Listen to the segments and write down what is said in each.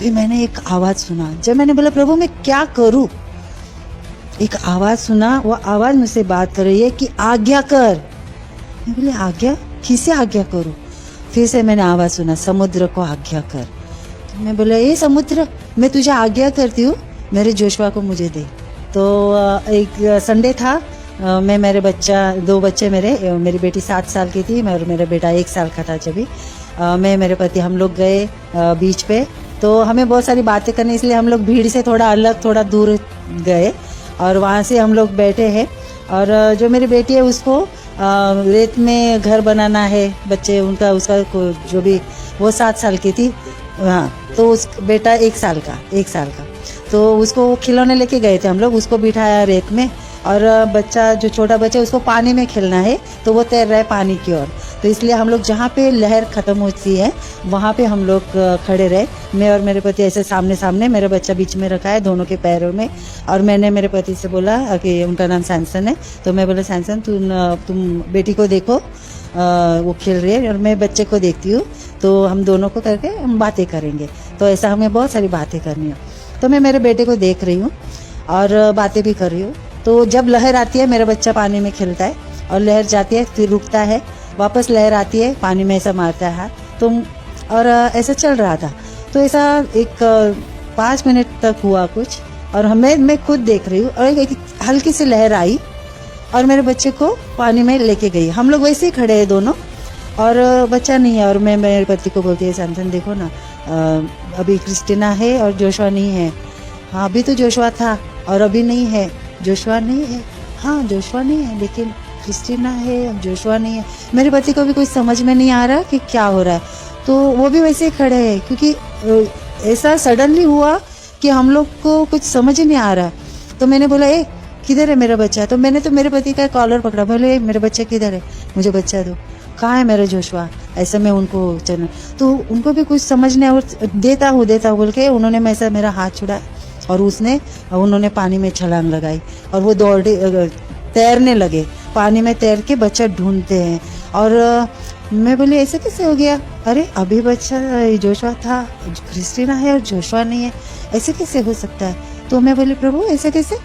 तभी मैंने एक आवाज सुना। जब मैंने बोला प्रभु मैं क्या करूं, एक आवाज सुना, वो आवाज मुझसे बात कर रही है कि आज्ञा कर। मैं बोले आज्ञा, किसे आज्ञा करूं? फिर से मैंने आवाज सुना, समुद्र को आज्ञा कर। तो मैं बोला ये समुद्र, मैं तुझे आज्ञा करती हूँ, मेरे जोशुआ को मुझे दे। तो एक संडे था, मैं मेरे दो बच्चे मेरी बेटी 7 साल की थी और मेरा बेटा 1 साल का था। जब मैं मेरे पति हम लोग गए बीच पे, तो हमें बहुत सारी बातें करनी, इसलिए हम लोग भीड़ से थोड़ा अलग, थोड़ा दूर गए और वहाँ से हम लोग बैठे हैं। और जो मेरी बेटी है उसको रेत में घर बनाना है, बच्चे उसका जो भी, वो 7 साल की थी। हाँ, तो उस बेटा 1 साल का, तो उसको खिलौने लेके गए थे हम लोग, उसको बिठाया रेत में। और बच्चा, जो छोटा बच्चा, उसको पानी में खेलना है, तो वो तैर रहा है पानी की ओर। तो इसलिए हम लोग जहाँ पे लहर ख़त्म होती है वहाँ पे हम लोग खड़े रहे। मैं और मेरे पति ऐसे सामने सामने, मेरा बच्चा बीच में रखा है दोनों के पैरों में। और मैंने मेरे पति से बोला कि उनका नाम सैमसन है, तो मैं बोला सैमसन तुम बेटी को देखो, वो खेल रही है और मैं बच्चे को देखती हूँ, तो हम दोनों को करके हम बातें करेंगे। तो ऐसा हमें बहुत सारी बातें करनी है। तो मैं मेरे बेटे को देख रही हूँ और बातें भी कर रही हूँ। तो जब लहर आती है, मेरा बच्चा पानी में खेलता है और लहर जाती है, फिर रुकता है, वापस लहर आती है, पानी में ऐसा मारता है हाथ। तो और ऐसा चल रहा था। तो ऐसा एक 5 मिनट तक हुआ कुछ, और मैं खुद देख रही हूँ, और एक हल्की सी लहर आई और मेरे बच्चे को पानी में लेके गई। हम लोग वैसे ही खड़े हैं दोनों, और बच्चा नहीं है। और मैं मेरे पति को बोलती है सैमसन देखो ना, अभी क्रिस्टीना है और जोशुआ नहीं है। हाँ, अभी तो जोशुआ था और अभी नहीं है, जोशुआ नहीं है। हाँ, जोशुआ नहीं है, लेकिन क्रिस्टीना है, अब जोशुआ नहीं है। मेरे पति को भी कुछ समझ में नहीं आ रहा कि क्या हो रहा है, तो वो भी वैसे ही खड़े हैं, क्योंकि ऐसा सडनली हुआ कि हम लोग को कुछ समझ ही नहीं आ रहा। तो मैंने बोला ए किधर है मेरा बच्चा? तो मैंने तो मेरे पति का कॉलर पकड़ा, बोले मेरा बच्चा किधर है, मुझे बच्चा दो, कहाँ है मेरा जोशुआ? ऐसा मैं उनको चल, तो उनको भी कुछ समझ नहीं, और देता हूँ बोल के उन्होंने ऐसा मेरा हाथ छुड़ा और उन्होंने पानी में छलांग लगाई और वो तैरने लगे, पानी में तैर के बच्चा ढूंढते हैं। और मैं बोली ऐसे कैसे हो गया? अरे अभी बच्चा जोशुआ था, क्रिस्टीना है और जोशुआ नहीं है, ऐसे कैसे हो सकता है? तो मैं बोली प्रभु ऐसे कैसे,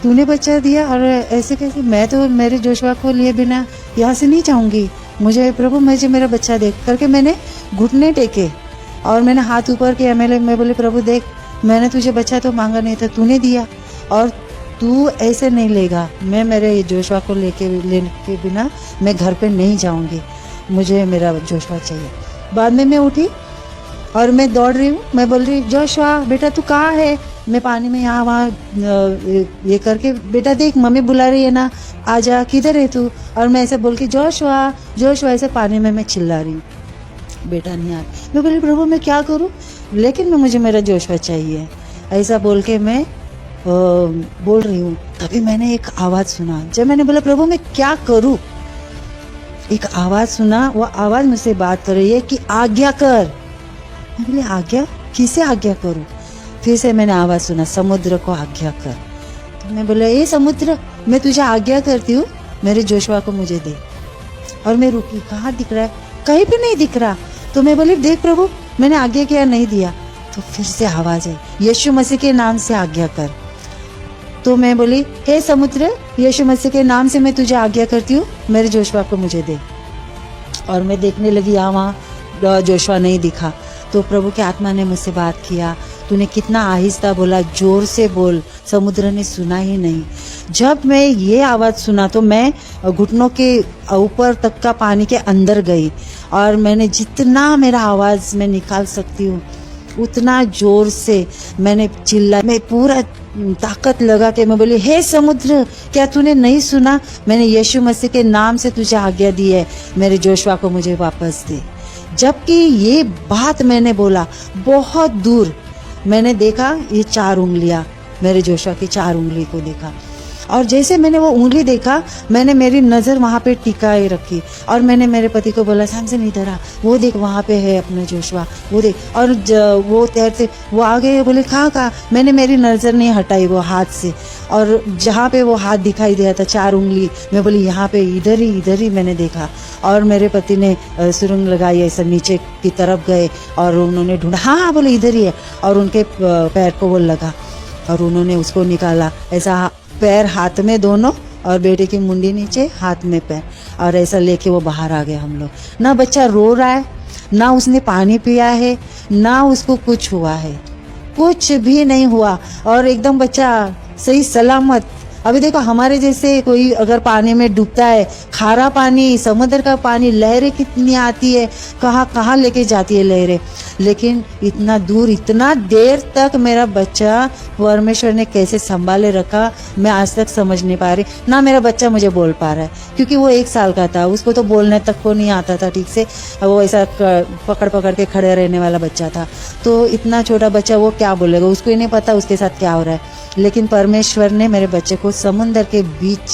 तूने बच्चा दिया और ऐसे कैसे? मैं तो मेरे जोशुआ को लिए बिना यहाँ से नहीं जाऊंगी, मुझे प्रभु मुझे मेरा बच्चा देख करके मैंने घुटने टेके और मैंने हाथ ऊपर किया। मैं बोले प्रभु देख, मैंने तुझे बच्चा तो मांगा नहीं था, तूने दिया, और तू ऐसे नहीं लेगा। मैं मेरे जोशुआ को लेके बिना मैं घर पे नहीं जाऊंगी, मुझे मेरा जोशुआ चाहिए। बाद में मैं उठी और मैं दौड़ रही हूँ, मैं बोल रही जोशुआ बेटा तू कहाँ है? मैं पानी में यहाँ वहाँ ये करके, बेटा देख मम्मी बुला रही है ना, आजा, किधर है तू? और मैं ऐसे बोल के जोशुआ जोशुआ ऐसे पानी में मैं चिल्ला रही हूँ, बेटा नहीं आ रहा। मैं बोली प्रभु मैं क्या करूँ, लेकिन मुझे मेरा जोशुआ चाहिए, ऐसा बोल के मैं बोल रही हूँ। तभी मैंने एक आवाज सुना। जब मैंने बोला प्रभु मैं क्या करूँ, एक आवाज सुना, वो आवाज मुझसे बात कर रही है कि आज्ञा कर। मैं बोली आज्ञा, किसे आज्ञा करूँ? फिर से मैंने आवाज सुना, समुद्र को आज्ञा कर। तो मैं बोला ये समुद्र, मैं तुझे आज्ञा करती हूँ, मेरे जोशुआ को मुझे दे। और मैं रुकी, कहाँ दिख रहा है? कहीं भी नहीं दिख रहा। तो मैं बोली देख प्रभु, मैंने आज्ञा किया, नहीं दिया। तो फिर से आवाज है, यीशु मसीह के नाम से आज्ञा कर। तो मैं बोली हे समुद्र, यीशु मसीह के नाम से मैं तुझे आज्ञा करती हूँ, मेरे जोशुआ को मुझे दे। और मैं देखने लगी, वहाँ जोशुआ नहीं दिखा। तो प्रभु की आत्मा ने मुझसे बात किया, तूने कितना आहिस्ता बोला, जोर से बोल, समुद्र ने सुना ही नहीं। जब मैं ये आवाज़ सुना तो मैं घुटनों के ऊपर तक का पानी के अंदर गई, और मैंने जितना मेरा आवाज़ मैं निकाल सकती हूँ उतना जोर से मैंने चिल्ला, मैं पूरा ताकत लगा के मैं बोली हे समुद्र, क्या तूने नहीं सुना? मैंने यीशु मसीह के नाम से तुझे आज्ञा दी है, मेरे जोशुआ को मुझे वापस दे। जबकि ये बात मैंने बोला, बहुत दूर मैंने देखा ये 4 उंगलियां, मेरे जोशुआ की 4 उंगली को देखा। और जैसे मैंने वो उंगली देखा, मैंने मेरी नज़र वहाँ पे टिकाए रखी और मैंने मेरे पति को बोला, सैमसन इधर आ, वो देख वहाँ पे है अपना जोशुआ, वो देख। और वो तैरते वो आ गए, बोले कहाँ। मैंने मेरी नज़र नहीं हटाई वो हाथ से, और जहाँ पे वो हाथ दिखाई दिया था 4 उंगली, मैं बोली यहाँ पे इधर ही मैंने देखा। और मेरे पति ने सुरंग लगाई, ऐसा नीचे की तरफ गए और उन्होंने ढूंढा, हाँ बोले इधर ही है, और उनके पैर को वो लगा और उन्होंने उसको निकाला, ऐसा पैर हाथ में दोनों और बेटे की मुंडी नीचे, हाथ में पैर, और ऐसा लेके वो बाहर आ गए हम लोग। ना बच्चा रो रहा है, ना उसने पानी पिया है, ना उसको कुछ हुआ है, कुछ भी नहीं हुआ, और एकदम बच्चा सही सलामत। अभी देखो हमारे जैसे कोई अगर पानी में डूबता है, खारा पानी, समुद्र का पानी, लहरें कितनी आती है, कहाँ लेके जाती है लहरें, लेकिन इतना दूर, इतना देर तक मेरा बच्चा परमेश्वर ने कैसे संभाले रखा, मैं आज तक समझ नहीं पा रही। ना मेरा बच्चा मुझे बोल पा रहा है, क्योंकि वो 1 साल का था, उसको तो बोलने तक को नहीं आता था ठीक से, वो ऐसा पकड़ के खड़े रहने वाला बच्चा था। तो इतना छोटा बच्चा वो क्या बोलेगा, उसको ही नहीं पता उसके साथ क्या हो रहा है। लेकिन परमेश्वर ने मेरे बच्चे को समुद्र के बीच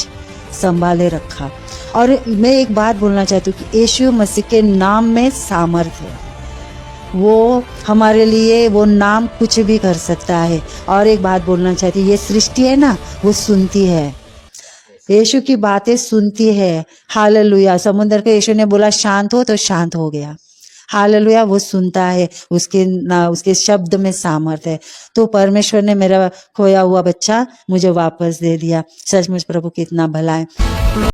संभाले रखा। और मैं एक बात बोलना चाहती हूँ कि यीशु मसीह के नाम में सामर्थ्य है, वो हमारे लिए वो नाम कुछ भी कर सकता है। और एक बात बोलना चाहती हूँ, ये सृष्टि है ना, वो सुनती है, यीशु की बातें सुनती है। हालेलुया। समुद्र के यीशु ने बोला शांत हो, तो शांत हो गया। हालेलुया। वो सुनता है, उसके शब्द में सामर्थ है। तो परमेश्वर ने मेरा खोया हुआ बच्चा मुझे वापस दे दिया। सचमुच प्रभु कितना भला है।